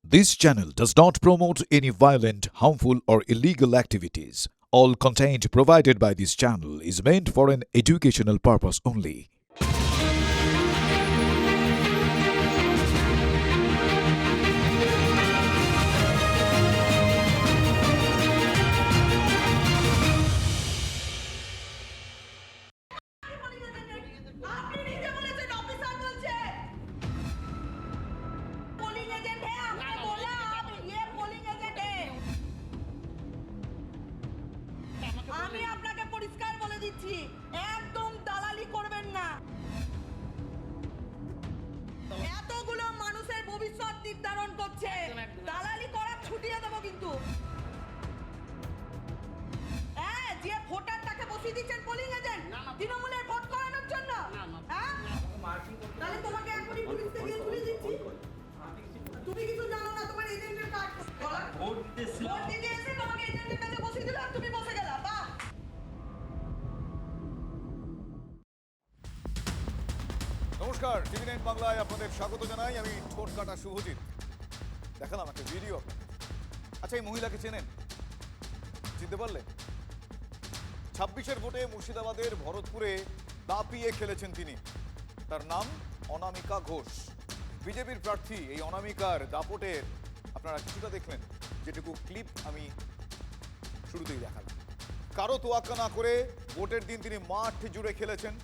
This channel does not promote any violent, harmful, or illegal activities. All content provided by this channel is meant for an educational purpose only. আপনি নিজে বলেছেন officer বলছে polling agent है आपने बोला आप ये पोलिং एजेंट है আমি আপনাকে পরিষ্কার বলে দিচ্ছি একদম দালালি করবেন না এতগুলো মানুষের ভবিষ্যৎ নির্ধারণ করছে দালালি করা ছুটিয়ে দেব কিন্তু হ্যাঁ যে ভোটারটাকে বসিয়ে দিচ্ছেন পোলিং এজেন্ট তৃণমূলের ভোট করানোর জন্য হ্যাঁ তাহলে তোমাকে এখনই পুলিশ থেকে তুলে দিচ্ছি তুমি কিছু জানো না তোমার এজেন্টের কাজ ভোট দিতে এসে তোমাকে এজেন্টের কাছে বসিয়ে দিল আর তুমি বসে গেলা বাহ নমস্কার, টিভি9 বাংলায় আপনাদের স্বাগত জানাই। আমি ঠোঁট কাটা শুভজিৎ। দেখালাম একটা ভিডিও। আচ্ছা, এই মহিলাকে চেনেন? চিনতে পারলে? 26-এর ভোটে মুর্শিদাবাদের ভরতপুরে দাপিয়ে খেলেছেন তিনি। তার নাম অনামিকা ঘোষ। বিজেপির প্রার্থী এই অনামিকার দাপটের আপনারা কিছুটা দেখলেন, যেটুকু ক্লিপ আমি শুরুতেই দেখালাম। কারো তোয়াক্কা না করে ভোটের দিন তিনি মাঠ জুড়ে খেলেছেন।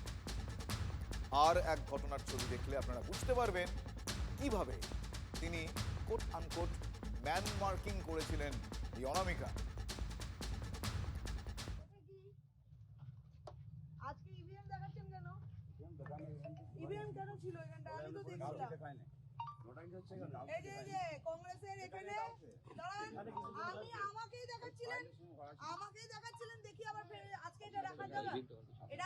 আর এক ঘটনার ছবি দেখলে আপনারা বুঝতে পারবেন কিভাবে তিনি কোট আনকোট ম্যান মার্কিং করেছিলেন এই অনামিকা। আজকে ইভিএম দেখাচ্ছেন কেন ইভিএম কেন ছিল এখানটা আমি তো দেখছিলাম এই যে কংগ্রেসের এখানে দাঁড়ান আমি আমাকেই দেখাচ্ছিলেন দেখি আবার আজকে এটা রাখা যাবে এটা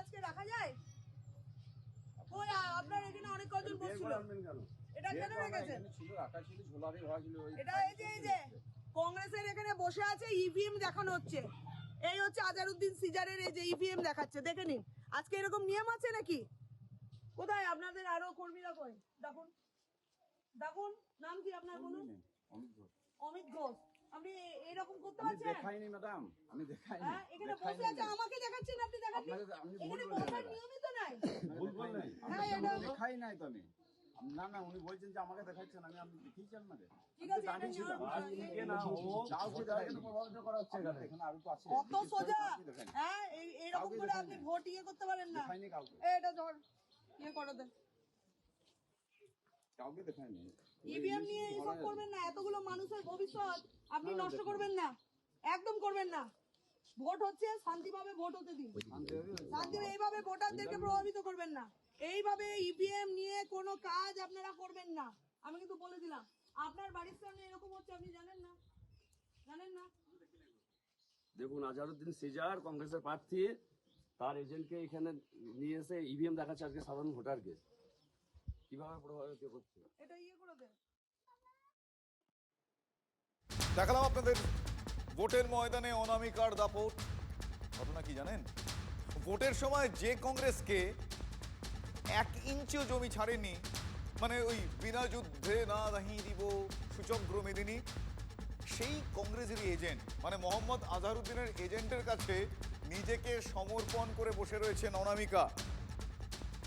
আজকে রাখা যায় ওই আপনার এখানে অনেক কজন বসছিল এটা কেন রেখেছেন এটা এই যে কংগ্রেসের এখানে বসে আছে ইভিএম দেখানো হচ্ছে এই হচ্ছে আজারউদ্দিন সিজারের এই যে ইভিএম দেখাচ্ছে দেখে নিন আজকে এরকম নিয়ম আছে নাকি কোথায় আপনাদের আরো কর্মীরা কই দেখুন নাম কি আপনার বলুন অমিত ঘোষ আপনি এরকম করতে পারছেন দেখাইনি ম্যাডাম আমি দেখাইনি হ্যাঁ এখানে বসে আছে আমাকে দেখাচ্ছেন আপনি দেখাচ্ছেন এখানে বসার নিয়মই তো নাই ভুল বললেন হ্যাঁ এটা দেখাই নাই তো আমি না উনি বলছেন যে আমাকে দেখাচ্ছেন আমি দেখিয়েছি আপনাকে ঠিক আছে এটা ছিলাম নিয়ম না ও কাউকে দেখাইনি প্রভাবিত করা হচ্ছে এখানে আরো তো আছে কত সোজা হ্যাঁ এইরকম করে আপনি ভোট করতে পারেন না দেখাইনি কাউকে এটা ধর করে দেন কাউকে দেখাইনি ইভিএম নিয়ে এসব করবেন না এতগুলো মানুষের ভবিষ্যৎ আপনি নষ্ট করবেন না একদম করবেন না ভোট হচ্ছে শান্তিভাবে ভোট হতে দিন শান্তিভাবে এইভাবে ভোটারদেরকে প্রভাবিত করবেন না এইভাবে ইভিএম নিয়ে কোনো কাজ আপনারা করবেন না আমি কিন্তু বলে দিলাম আপনার বাড়ির সামনে এরকম হচ্ছে আপনি জানেন না দেখুন আজহারউদ্দিন সিজার কংগ্রেসের প্রার্থী তার এজেন্টকে এখানে নিয়ে এসে ইভিএম দেখাচ্ছে আজকে সাধারণ ভোটারকে কিভাবে প্রভাবিত করছে এটা করে দেন দেখালাম আপনাদের ভোটের ময়দানে অনামিকার দাপট। ঘটনা কি জানেন? ভোটের সময় যে কংগ্রেসকে 1 ইঞ্চিও জমি ছাড়েনি, মানে ওই বিনা যুদ্ধে না দাঁড়িয়ে দিব সূচক্র মেদিনী, সেই কংগ্রেসেরই এজেন্ট মানে মোহাম্মদ আজহারউদ্দিনের এজেন্টের কাছে নিজেকে সমর্পণ করে বসে রয়েছেন অনামিকা।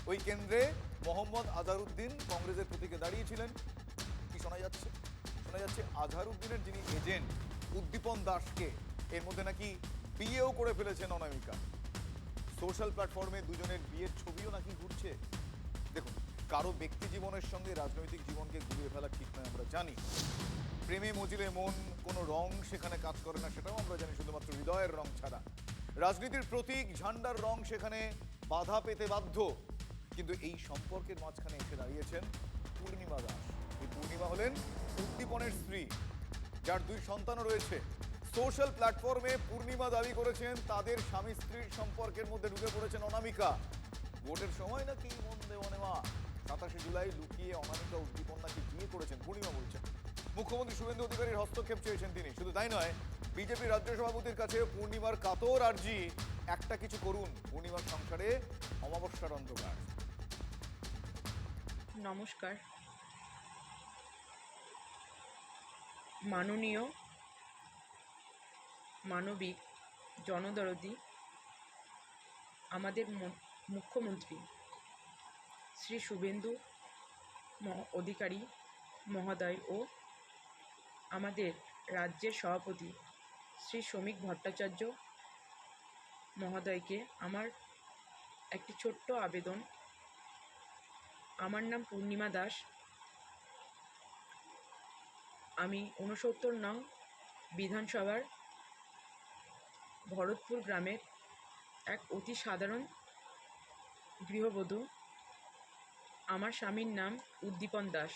ওই কেন্দ্রে মোহাম্মদ আজহারউদ্দিন কংগ্রেসের প্রতীকে দাঁড়িয়েছিলেন। কি শোনা যাচ্ছে আজহারউদ্দিনের যিনি এজেন্ট উদ্দীপন দাসকে এর মধ্যে নাকি বিয়েও করে ফেলেছেন অনামিকা। সোশ্যাল প্ল্যাটফর্মে দুজনের বিয়ের ছবিও নাকি ঘুরছে। দেখুন, কারো ব্যক্তি জীবনের সঙ্গে রাজনৈতিক জীবনকে ঘুরিয়ে ফেলা ঠিক নয়, আমরা জানি। প্রেমে মজিলে মন, কোনো রং সেখানে কাজ করে না, সেটাও আমরা জানি, শুধুমাত্র হৃদয়ের রং ছাড়া। রাজনীতির প্রতীক ঝান্ডার রং সেখানে বাধা পেতে বাধ্য। কিন্তু এই সম্পর্কের মাঝখানে এসে দাঁড়িয়েছেন পূর্ণিমা দাস। এই পূর্ণিমা হলেন উদ্দীপনের স্ত্রী, যার 2 সন্তানও রয়েছে। সোশ্যাল প্ল্যাটফর্মে পূর্ণিমা দাবি করেছেন তাদের স্বামী স্ত্রীর সম্পর্কের মধ্যে ঢুকে পড়েছেন অনামিকা। ভোটের সময় নাকি মন দেওয়া নেওয়া। 27 জুলাই লুকিয়ে অনামিকা উদ্দীপন নাকি বিয়ে করেছেন পূর্ণিমা বলছেন। মুখ্যমন্ত্রী শুভেন্দু অধিকারীর হস্তক্ষেপ চেয়েছেন তিনি। শুধু তাই নয়, বিজেপি রাজ্য সভাপতির কাছে পূর্ণিমার কাতর আর্জি, একটা কিছু করুন, পূর্ণিমার সংসারে অমাবস্যার অন্ধকার। নমস্কার। মাননীয় মানবিক জনদরদি আমাদের মুখ্যমন্ত্রী শ্রী শুভেন্দু অধিকারী মহোদয় ও আমাদের রাজ্যের সভাপতি শ্রী শ্রমিক ভট্টাচার্য মহোদয়কে আমার একটি ছোট্ট আবেদন। আমার নাম পূর্ণিমা দাস। আমি 69 নং বিধানসভার ভরতপুর গ্রামের এক অতি সাধারণ গৃহবধূ। আমার স্বামীর নাম উদ্দীপন দাস।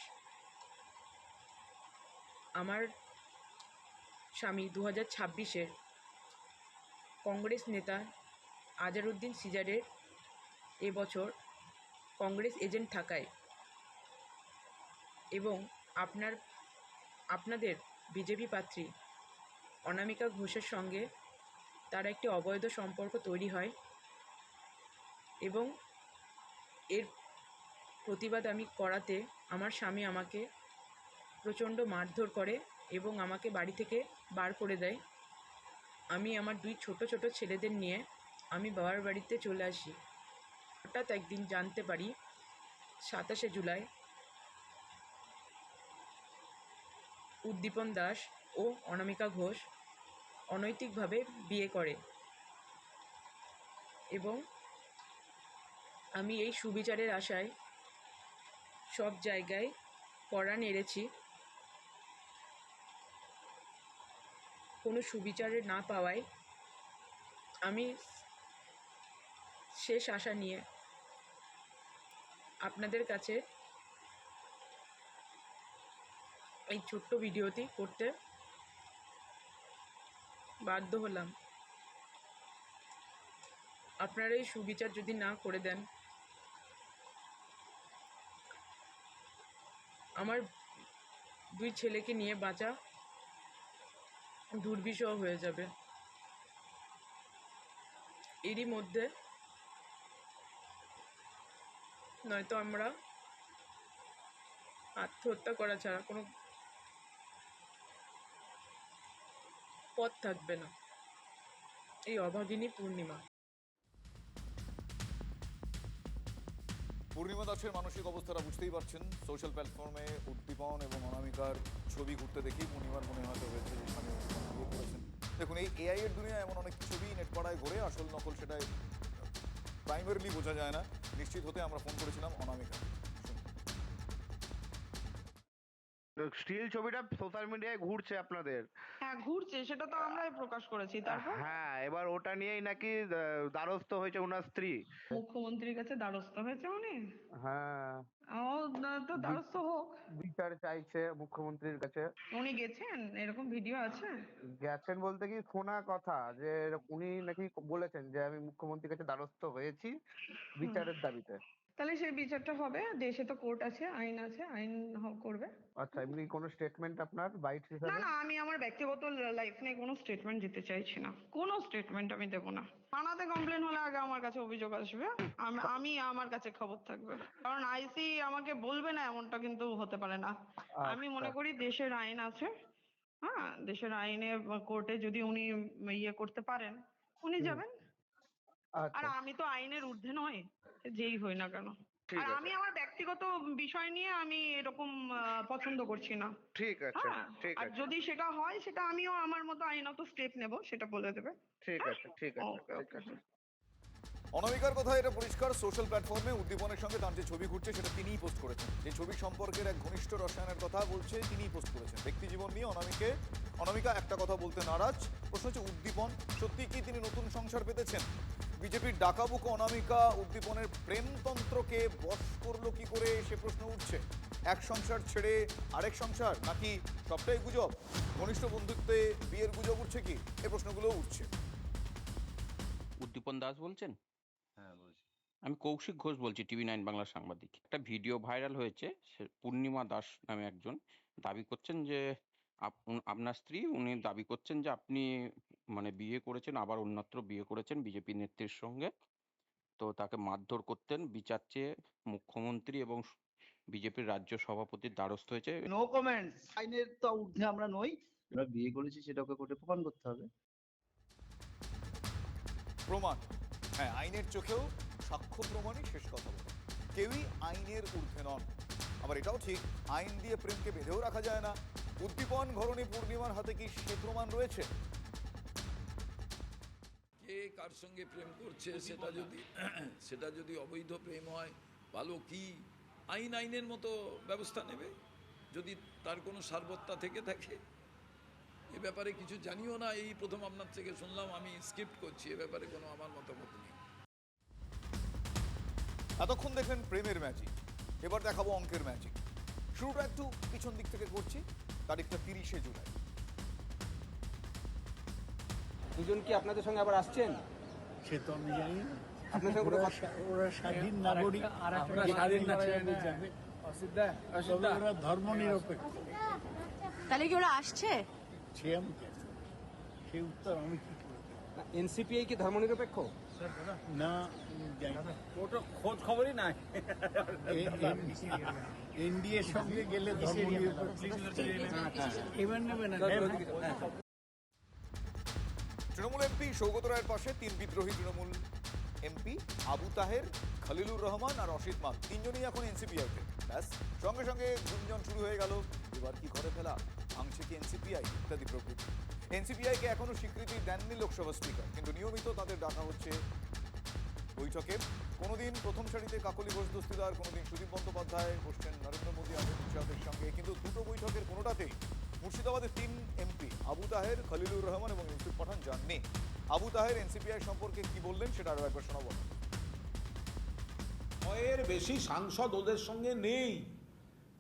আমার স্বামী 2026-এর কংগ্রেস নেতা আজহারউদ্দিন সিজারের এবছর কংগ্রেস এজেন্ট থাকায় এবং আপনাদের বিজেপি প্রার্থী অনামিকা ঘোষের সঙ্গে তার একটি অবৈধ সম্পর্ক তৈরি হয় এবং এর প্রতিবাদ আমি করাতে আমার স্বামী আমাকে প্রচণ্ড মারধর করে এবং আমাকে বাড়ি থেকে বার করে দেয়। আমি আমার 2 ছোট ছোট ছেলেদের নিয়ে আমি বাবার বাড়িতে চলে আসি। হঠাৎ একদিন জানতে পারি 27শে জুলাই উদ্দীপন দাস ও অনামিকা ঘোষ অনৈতিকভাবে বিয়ে করে এবং আমি এই সুবিচারের আশায় সব জায়গায় কড়া নেড়েছি। কোনো সুবিচারে না পাওয়ায় আমি শেষ আশা নিয়ে আপনাদের কাছে এই ছোট্ট ভিডিওটি করতে বাধ্য হলাম। আপনারা এই সুবিচার যদি না করে দেন আমার 2 ছেলেকে নিয়ে বাঁচা দুর্বিষহ হয়ে যাবে। এরই মধ্যে নয়তো আমরা আত্মহত্যা করা ছাড়া কোনো পথ থাকবে না। এই অভাগিনী পূর্ণিমা। পূর্ণিমা দাসের মানসিক অবস্থাটা বুঝতেই পারছেন। সোশ্যাল প্ল্যাটফর্মে উদ্দীপন এবং অনামিকার ছবি ঘুরতে দেখি পূর্ণিমার মনে হয়তো হয়েছে যে স্বামী বিয়ে করেছেন। দেখুন, এই এআই এর দুনিয়ায় এমন অনেক ছবি নেটপাড়ায় ঘুরে আসল নকল সেটাই প্রাইমারিলি বোঝা যায় না। নিশ্চিত হতে আমরা ফোন করেছিলাম অনামিকা। স্টিল ছবিটা সোশ্যাল মিডিয়ায় ঘুরছে আপনাদের। হ্যাঁ ঘুরছে, সেটা তো আমরাই প্রকাশ করেছি। তারপর হ্যাঁ, এবার ওটা নিয়েই নাকি দ্বারস্থ হয়েছে ওনার স্ত্রী। মুখ্যমন্ত্রীর কাছে দ্বারস্থ হয়েছে উনি। হ্যাঁ, তো দ্বারস্থ হোক। বিচার চাইছে মুখ্যমন্ত্রীর কাছে। উনি গেছেন? এরকম ভিডিও আছে? গেছেন বলতে কি, শোনা কথা যে উনি নাকি বলেছেন যে আমি মুখ্যমন্ত্রীর কাছে দ্বারস্থ হয়েছি বিচারের দাবিতে। তাহলে সেই বিচারটা হবে। দেশে তো কোর্ট আছে, আইন আছে, আইন করবে। আচ্ছা, এমনি কোনো স্টেটমেন্ট আপনার বাইট না হিসাবে? না, আমি আমার ব্যক্তিগত লাইফ নিয়ে কোনো স্টেটমেন্ট দিতে চাইছি না। কোনো স্টেটমেন্ট আমি দেবো না। থানাতে কমপ্লেন হলে আগে আমার কাছে অভিযোগ আসবে, আমি আমার কাছে খবর থাকবে। কারণ আইসি আমাকে বলবে না এমনটা কিন্তু হতে পারে না। আমি মনে করি দেশের আইন আছে। হ্যাঁ, দেশের আইনে কোর্টে যদি উনি ইয়ে করতে পারেন উনি যাবেন। আর আচ্ছা, আমি তো আইনের ঊর্ধ্বে নয়, যেই হই না কেন। ঠিক আর আছে, আমি আমার ব্যক্তিগত বিষয় নিয়ে আমি এরকম পছন্দ করছি না। ঠিক আছে, হ্যাঁ, ঠিক আর আছে, যদি সেটা হয় সেটা আমিও আমার মতো আইনত স্টেপ নেব, সেটা বলে দেবে। ঠিক আছে, ঠিক আছে, ওকে ঠিক ওকে। আছে। অনামিকার কথা এটা পরিষ্কার। সোশ্যাল প্ল্যাটফর্মে উদ্দীপনের সঙ্গে তার যে ছবি ঘুরছে সেটা তিনিই পোস্ট করেছেন। যে ছবি সম্পর্কের এক ঘনিষ্ঠ রসায়নের কথা বলছে তিনিই পোস্ট করেছেন। ব্যক্তি জীবন নিয়ে অনামিকা একটা কথা বলতে নারাজ। প্রশ্ন হচ্ছে উদ্দীপন সত্যি কি তিনি নতুন সংসার পেতেছেন? বিজেপির ডাকাবুকো অনামিকা উদ্দীপনের প্রেমতন্ত্রকে বশ করলো কি করে সে প্রশ্ন উঠছে। এক সংসার ছেড়ে আরেক সংসার, নাকি সবটাই গুজব? ঘনিষ্ঠ বন্ধুত্বে বিয়ের গুজব উঠছে কি? এ প্রশ্নগুলো উঠছে। উদ্দীপন দাস বলছেন? হ্যাঁ বলছি। আমি কৌশিক ঘোষ বলছি, TV9 বাংলার সাংবাদিক। একটা ভিডিও ভাইরাল হয়েছে, পূর্ণিমা দাস নামে একজন দাবি করছেন যে আপনার স্ত্রী, উনি দাবি করছেন যে আপনি মানে বিয়ে করেছেন, আবার অন্যত্র বিয়ে করেছেন বিজেপি নেত্রীর সঙ্গে। তো তাকে মারধর করতেন, বিচার চেয়ে মুখ্যমন্ত্রী এবং বিজেপির রাজ্য সভাপতির দ্বারস্থ হয়েছে। No comments. আইনের তো ঊর্ধ্বে আমরা নই। আমরা বিয়ে করেছি সেটাকে কোর্টে প্রমাণ করতে হবে। প্রমাণ, হ্যাঁ, আইনের চোখেও সাক্ষ্য প্রমাণই শেষ কথা বলে। কেউই আইনের ঊর্ধ্বে নন। আবার এটাও ঠিক, আইন দিয়ে প্রেমকে বেঁধেও রাখা যায় না। উদ্দীপন ঘরণী পূর্ণিমার হাতে কি সে প্রমাণ রয়েছে? কে কার সঙ্গে প্রেম করছে সেটা যদি অবৈধ প্রেম হয়, ভালো কি আইনের মতো ব্যবস্থা নেবে। যদি তার কোনো সারবত্তা থেকে থাকে, এ ব্যাপারে কিছু জানিও না, এই প্রথম আপনার থেকে শুনলাম, আমি স্কিপ করছি, এ ব্যাপারে কোনো আমার মতামত নেই। এতক্ষণ দেখলেন প্রেমের ম্যাজিক, এবার দেখাবো অঙ্কের ম্যাজিক। শুরুটা একটু পিছন দিক থেকে করছি। তারিখটা 30শে জুলাই। দুজন কি আপনাদের সঙ্গে আবার আসছেন? সে তো আমি জানি না। আপনার সঙ্গে কোনো কথা- ওরা স্বাধীন নাগরিক, তবে ওরা ধর্ম নিরপেক্ষ। তাহলে কি ওরা আসছে? সে আমি জানি না। সে উত্তর আমি কি করে দেব? এনসিপিআই কি ধর্মনিরপেক্ষ? না, জানি না। ওটা খোঁজ খবরই নাই। এনডিএর সঙ্গে গেলে ধর্ম নিরপেক্ষ এবার নেবে না। তৃণমূল এমপি সৌগত রায়ের পাশে 3 বিদ্রোহী তৃণমূল এমপি আবু তাহের, খলিলুর রহমান আর অসিত মাল, 3জনই এখন এনসিপিআইতে। ব্যাস, সঙ্গে সঙ্গে গুঞ্জন শুরু হয়ে গেল, এবার কি করে ফেলা, ভাঙছে কি এনসিপিআই ইত্যাদি প্রভৃতি। এনসিপিআইকে এখনো স্বীকৃতি দেননি লোকসভা স্পিকার, কিন্তু নিয়মিত তাদের ডাকা হচ্ছে বৈঠকে। কোনোদিন প্রথম সারিতে কাকলি ঘোষ দস্তিদার, কোনোদিন সুদীপ বন্দ্যোপাধ্যায় বসছেন নরেন্দ্র মোদী আর অমিত শাহের সঙ্গে। কিন্তু দুটো বৈঠকের কোনোটাতেই মুর্শিদাবাদের 3 এমপি আবু তাহের, খলিলুর রহমান এবং ইউসুফ পাঠান যাননি। আবু তাহের এনসিপিআই সম্পর্কে কি বললেন সেটা আরো একবার শোনাবো। এর বেশি সাংসদ ওদের সঙ্গে নেই।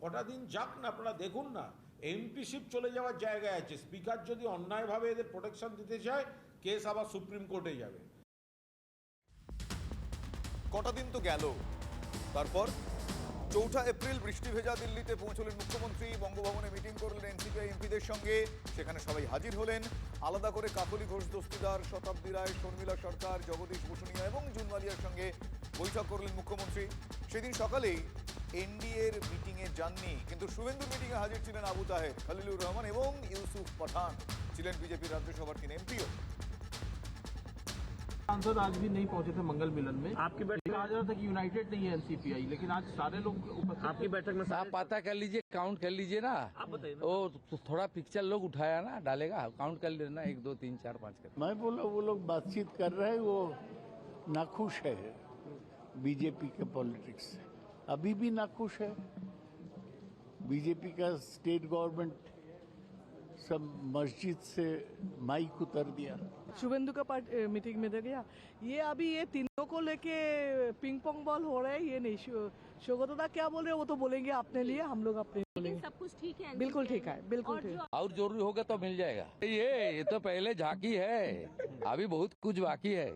কটা দিন যাক না, আপনারা দেখুন না, এমপিশিপ চলে যাওয়ার জায়গায় আছে। স্পিকার যদি অন্যায়ভাবে এদের প্রোটেকশন দিতে চায়, কেস আবার সুপ্রিম কোর্টে যাবে। কটা দিন তো গেল, তারপর 4 এপ্রিল বৃষ্টি ভেজা দিল্লিতে পৌঁছলেন মুখ্যমন্ত্রী। বঙ্গভবনে মিটিং করলেন এনসিপিআই এমপিদের সঙ্গে। সেখানে সবাই হাজির হলেন। আলাদা করে কাকলি ঘোষ দস্তিদার, শতাব্দী রায়, শর্মিলা সরকার, জগদীশ বসুনিয়া এবং জুন মালিয়ার সঙ্গে বৈঠক করলেন মুখ্যমন্ত্রী। সেদিন সকালেই এনডিএর মিটিংয়ে যাননি, কিন্তু শুভেন্দুর মিটিংয়ে হাজির ছিলেন আবু তাহের, খলিলুর রহমান এবং ইউসুফ পাঠান। ছিলেন বিজেপির রাজ্যসভার 3 এমপিও। सांसद आज भी नहीं पहुंचे थे मंगल मिलन में। आपकी बैठक आज रहा था कि यूनाइटेड नहीं है एनसीपीआई, लेकिन आज सारे लोग आपकी बैठक में आप पता कर लीजिए, काउंट कर लीजिए ना। आप बताइए वो थोड़ा पिक्चर लोग उठाया ना, डालेगा, काउंट कर लेना, 1 2 3 4 5 कर। मैं बोला वो लोग बातचीत कर रहे हैं, वो नाखुश है बीजेपी के पॉलिटिक्स से, अभी भी नाखुश है। बीजेपी का स्टेट गवर्नमेंट सब मस्जिद से माइक उतर दिया। शुभेंदु का मीटिंग में दे गया। ये अभी ये तीनों को लेके पिंग पोंग बॉल हो रहा है, ये नहीं। शोगतदा क्या बोल रहे हैं वो तो बोलेंगे अपने लिए, हम लोग अपने बोलेंगे। सब कुछ ठीक है, बिल्कुल ठीक है, बिल्कुल ठीक है। और जरूरी होगा तो मिल जाएगा। ये तो पहले झांकी है, अभी बहुत कुछ बाकी है।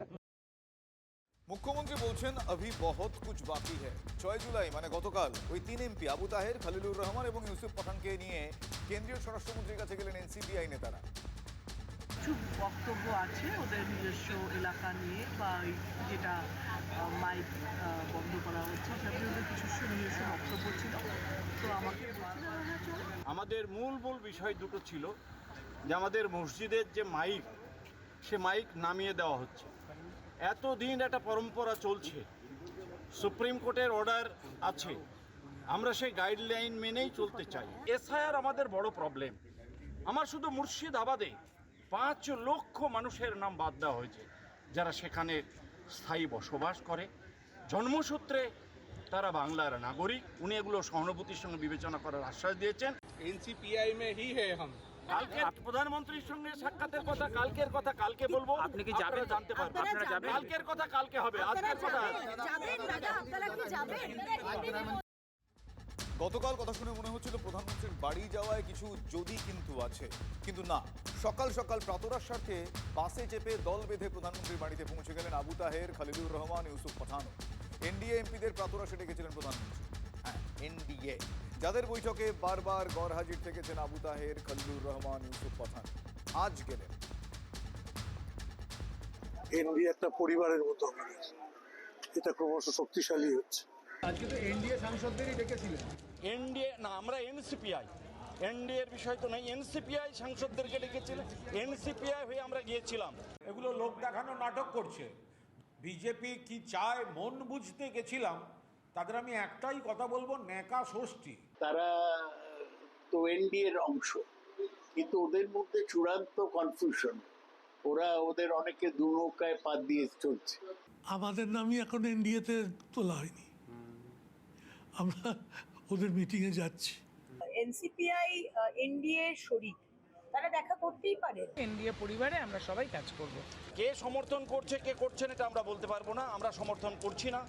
মুখ্যমন্ত্রী বলছেন अभी बहुत कुछ बाकी है। 6 জুলাই মানে গতকাল ওই 3 এমপি আবু তাহের, খলিলুর রহমান এবং ইউসুফ পাঠানকে নিয়ে কেন্দ্রীয় স্বরাষ্ট্রমন্ত্রীর কাছে গেলেন এনসিপিআই নেতারা। কিছু বক্তব্য আছে ওদের নিজস্ব এলাকা নিয়ে, বা ওই যেটা মাইক বন্ধ করা হচ্ছে সেটা ওদের কিছু নিজস্ব বক্তব্য ছিল। তো আমাকে আমাদের মূল বিষয় দুটো ছিল, যে আমাদের মসজিদের যে মাইক, সে মাইক নামিয়ে দেওয়া হচ্ছে। এতদিন একটা পরম্পরা চলছে, সুপ্রিম কোর্টের অর্ডার আছে, আমরা সেই গাইডলাইন মেনেই চলতে চাই। এসআইআর আমাদের বড় প্রবলেম। আমার শুধু মুর্শিদাবাদে 5 লক্ষ মানুষের নাম বাদ দেওয়া হয়েছে, যারা সেখানে স্থায়ী বসবাস করে, জন্মসূত্রে তারা বাংলার নাগরিক। উনি এগুলো সহানুভূতির সঙ্গে বিবেচনা করার আশ্বাস দিয়েছেন। एनसीपीआई में ही है हम। কালকে প্রধানমন্ত্রীর সঙ্গে সাক্ষাতের কথা, কালকের কথা কালকে বলবো। আপনি কি যাবেন? জানতে পারবেন, আপনারা যাবেন। কালকের কথা কালকে হবে, আজকের কথা গতকাল কথা শুনে মনে হচ্ছিল প্রধানমন্ত্রীর বাড়ি যাওয়ায় কিছু যদি কিন্তু আছে, কিন্তু না। সকাল সকাল প্রাতরার স্বার্থে বাসে চেপে দল বেঁধে প্রধানমন্ত্রীর বাড়িতে পৌঁছে গেলেন আবু তাহের, খলিলুর রহমান, ইউসুফ পাঠান। এনডিএ এমপিদের প্রাতরা সেটে গেছিলেন প্রধানমন্ত্রী। হ্যাঁ, এনডিএ, যাদের বৈঠকে বারবার গড় হাজির থেকেছেন আবু তাহের, খলিলুর রহমান, ইউসুফ পাঠান, আজ গেলেন। এনডিএ একটা পরিবারের মতো আমাদের, এটা ক্রমশ শক্তিশালী হচ্ছে। আজকে তো এনডিএ সাংসদদেরই ডেকেছিলেন। এনডিএ না, আমরা এনসিপিআই, এনডিএর বিষয় তো নেই, এনসিপিআই সাংসদদেরকে ডেকেছিলেন, এনসিপিআই হয়ে আমরা গিয়েছিলাম। এগুলো লোক দেখানো নাটক করছে। বিজেপি কি চায় মন বুঝতে গেছিলাম। তাদের আমি একটাই কথা বলবো, ন্যাকা ষষ্ঠী। তারা তো এনডিএর অংশ, কিন্তু ওদের মধ্যে চূড়ান্ত কনফিউশন। ওরা ওদের অনেকে দু নৌকায় পা দিয়ে চলছে। আমাদের নামই এখন এনডিএতে তোলা হয়নি, আমরা ওদের মিটিংয়ে যাচ্ছি। এনসিপিআই এনডিএ শরিক, তারা দেখা করতেই পারে। এনডিএ পরিবারে আমরা সবাই কাজ করব। কে সমর্থন করছে কে করছেন এটা আমরা বলতে পারবো না, আমরা সমর্থন করছি না।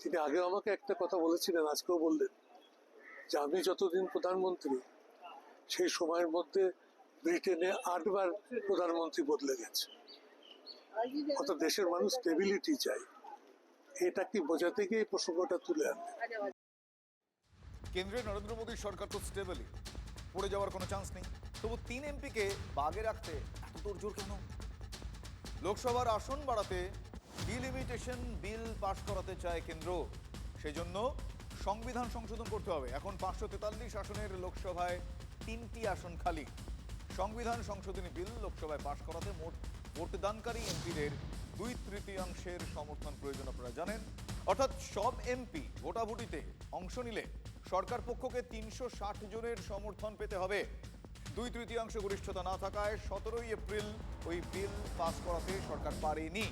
তিনি আগে আমাকে একটা কথা বলেছিলেন, আজকেও বললেন যে আমি যতদিন প্রধানমন্ত্রী সেই সময়ের মধ্যে ব্রিটেনে 8 বার প্রধানমন্ত্রী বদলে গেছে। অর্থাৎ দেশের মানুষ স্টেবিলিটি চাই, এটা কি বোঝাতে গিয়ে এই প্রসঙ্গটা তুলে আনবে। কেন্দ্রে নরেন্দ্র মোদীর সরকার তো স্টেবলই, পড়ে যাওয়ার কোনো চান্স নেই। তবু 3 এমপিকে বাগে রাখতে এত তোড়জোড় কেন? লোকসভার আসন বাড়াতে ডিলিমিটেশন বিল পাশ করাতে চায় কেন্দ্র, সেজন্য সংবিধান সংশোধন করতে হবে। এখন 543 আসনের লোকসভায় 3টি আসন খালি। সংবিধান সংশোধনী বিল লোকসভায় পাশ করাতে মোট ভোটদানকারী এমপিদের 2/3 সমর্থন প্রয়োজন, আপনারা জানেন। অর্থাৎ সব এমপি ভোটাভুটিতে অংশ নিলে সরকার পক্ষকে 360 জনের সমর্থন পেতে হবে। 2/3 গরিষ্ঠতা না থাকায় 17 এপ্রিল ওই বিল পাস করাতে সরকার পারেনি।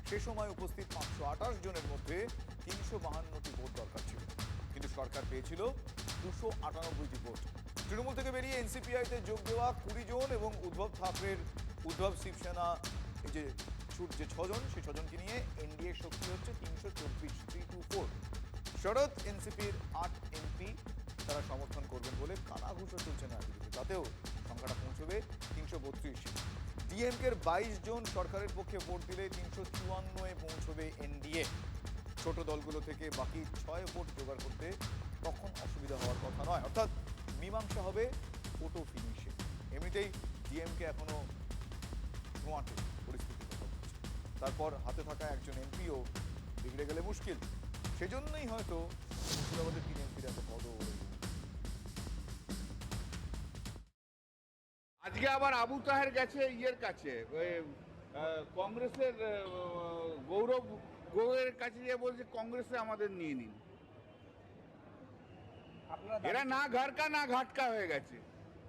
সে সময় উপস্থিত 528 জনের মধ্যে 352টি ভোট দরকার ছিল, কিন্তু সরকার পেয়েছিল 298টি ভোট। তৃণমূল থেকে বেরিয়ে এনসিপিআইতে যোগ দেওয়া 20 জন এবং উদ্ধব ঠাকরের উদ্ধব শিবসেনা এই যে 6 জন, সেই 6 জনকে নিয়ে এনডিএ শক্তি হচ্ছে 324, 324। শরদ এনসিপির 8 এমপি তারা সমর্থন করবেন বলে কানাঘুষো চলছে না, তাতেও সংখ্যাটা পৌঁছবে 332। ডিএমকের 22 জন সরকারের পক্ষে ভোট দিলে 354 পৌঁছবে এনডিএ। ছোট দলগুলো থেকে বাকি 6 ভোট জোগাড় করতে তখন অসুবিধা হওয়ার কথা নয়, অর্থাৎ মীমাংসা হবে ফটো ফিনিশে। এমনিতেই ডিএমকে এখনো ধোঁয়াটে পরিস্থিতির কথা বলছে, তারপর হাতে থাকা একজন এমপিও বিগড়ে গেলে মুশকিল। সেজন্যই হয়তো মুর্শিদাবাদের 3 এমপির এত পদও। আজকে আবার আবু তাহের গেছে ইয়ের কাছে, কংগ্রেসের গৌরব গোয়ের কাছে গিয়ে বলছে কংগ্রেসে আমাদের নিয়ে নিন। এরা না ঘরকা না ঘাটকা হয়ে গেছে।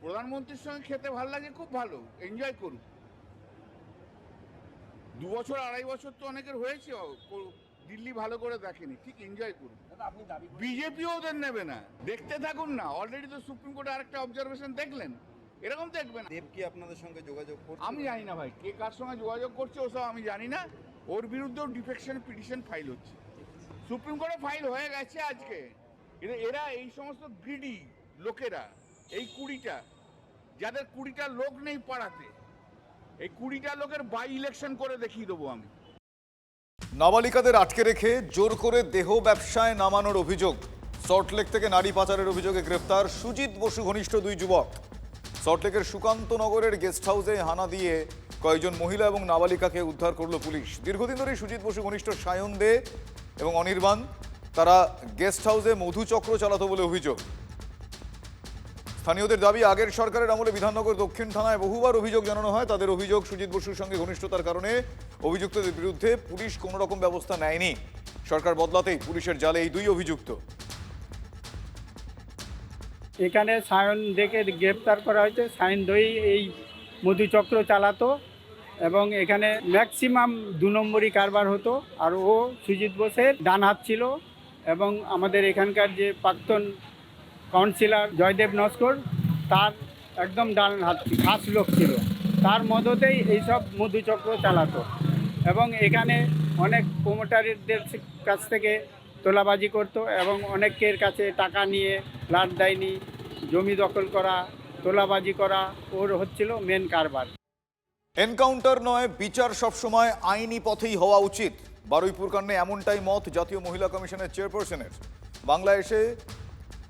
প্রধানমন্ত্রীর সঙ্গে খেতে ভালো লাগে, খুব ভালো, এনজয় করুক। 2 বছর 2.5 বছর তো অনেকের হয়েছে, দিল্লি ভালো করে দেখেনি, ঠিক এনজয় করুন। বিজেপিও ওদের নেবে না, দেখতে থাকুন না। অলরেডি তো সুপ্রিম কোর্টে আরেকটা অবজারভেশন দেখলেন, এরকম দেখবেন। দেব কি আপনাদের সঙ্গে যোগাযোগ করছে? আমি জানি না ভাই, কে কার সঙ্গে যোগাযোগ করছে ওসব আমি জানি না। ওর বিরুদ্ধেও ডিফেকশন পিটিশন ফাইল হচ্ছে, সুপ্রিম কোর্টে ফাইল হয়ে গেছে আজকে। এরা এই সমস্ত গ্রিডি লোকেরা, এই 20টা যাদের 20টা লোক নেই পাড়াতে, এই 20টা লোকের বাই ইলেকশন করে দেখিয়ে দেবো আমি। নাবালিকাদের আটকে রেখে জোর করে দেহ ব্যবসায় নামানোর অভিযোগ। সল্টলেক থেকে নারী পাচারের অভিযোগে গ্রেফতার সুজিত বসু ঘনিষ্ঠ 2 যুবক। সল্টলেকের সুকান্তনগরের গেস্ট হাউসে হানা দিয়ে কয়েকজন মহিলা এবং নাবালিকাকে উদ্ধার করল পুলিশ। দীর্ঘদিন ধরে সুজিত বসু ঘনিষ্ঠ সায়ন দে এবং অনির্বাণ তারা গেস্ট হাউসে মধুচক্র চালাতো বলে অভিযোগ। স্থানীয়দের দাবি, আগের সরকারের আমলে বিধাননগর দক্ষিণ থানায় বহুবার অভিযোগ জানানো হয়। তাদের অভিযোগ, সুজিত বসুর সঙ্গে ঘনিষ্ঠতার কারণে অভিযুক্তদের বিরুদ্ধে পুলিশ কোনো রকম ব্যবস্থা নেয়নি। সরকার বদলাতেই পুলিশের জালে এই 2 অভিযুক্ত। এখানে সায়ন দেকে গ্রেপ্তার করা হয়েছে। সায়ন দই এই মধুচক্র চালাতো এবং এখানে ম্যাক্সিমাম 2 নম্বরই কারবার হতো। আর ও সুজিত বোসের ডান হাত ছিল এবং আমাদের এখানকার যে প্রাক্তন কাউন্সিলর জয়দেব নস্কর তার একদম ডান হাত খাস লোক ছিল। তার মদতেই এইসব মধুচক্র চালাতো এবং এখানে অনেক প্রমোটারদের কাছ থেকে তোলাবাজি করতো এবং অনেকের কাছে টাকা নিয়ে ফ্ল্যাট দেয়নি, জমি দখল করা, তোলাবাজি করা ওর হচ্ছিল মেন কারবার। এনকাউন্টার নয়, বিচার সবসময় আইনি পথেই হওয়া উচিত। বারুইপুর কাণ্ডে এমনটাই মত জাতীয় মহিলা কমিশনের চেয়ারপারসনের। বাংলায় এসে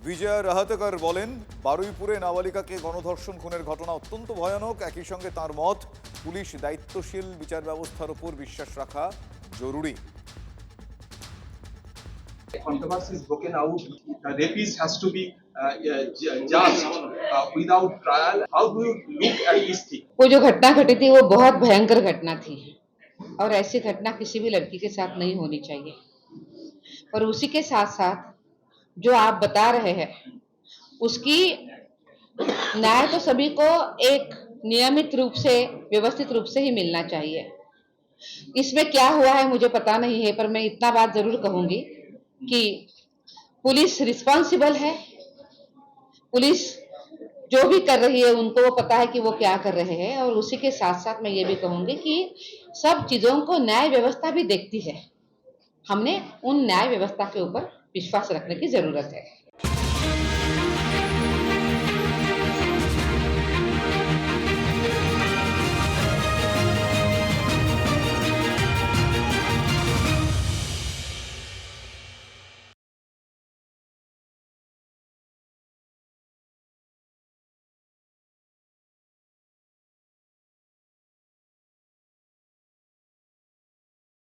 বিজয়া রাহাতকর বলেন, বারুইপুরে নাবালিকাকে গণধর্ষণ খুনের ঘটনা অত্যন্ত ভয়ানক। একই সঙ্গে তার মত, পুলিশ দায়িত্বশীল বিচার ব্যবস্থার উপর বিশ্বাস রাখা জরুরি। controversy is broken out. The rapist has to be judged without trial. How do you look at this thing? वो जो घटना घटी थी वो बहुत भयंकर घटना थी और ऐसी घटना किसी भी लड़की के साथ नहीं होनी चाहिए। पर उसी के साथ साथ जो आप बता रहे हैं उसकी न्याय तो सभी को एक नियमित रूप से, व्यवस्थित रूप से ही मिलना चाहिए। इसमें क्या हुआ है मुझे पता नहीं है, पर मैं इतना बात जरूर कहूंगी कि पुलिस रिस्पॉन्सिबल है। पुलिस जो भी कर रही है उनको वो पता है कि वो क्या कर रहे हैं, और उसी के साथ साथ मैं ये भी कहूंगी कि सब चीजों को न्याय व्यवस्था भी देखती है। हमने उन न्याय व्यवस्था के ऊपर विश्वास रखने की जरूरत है।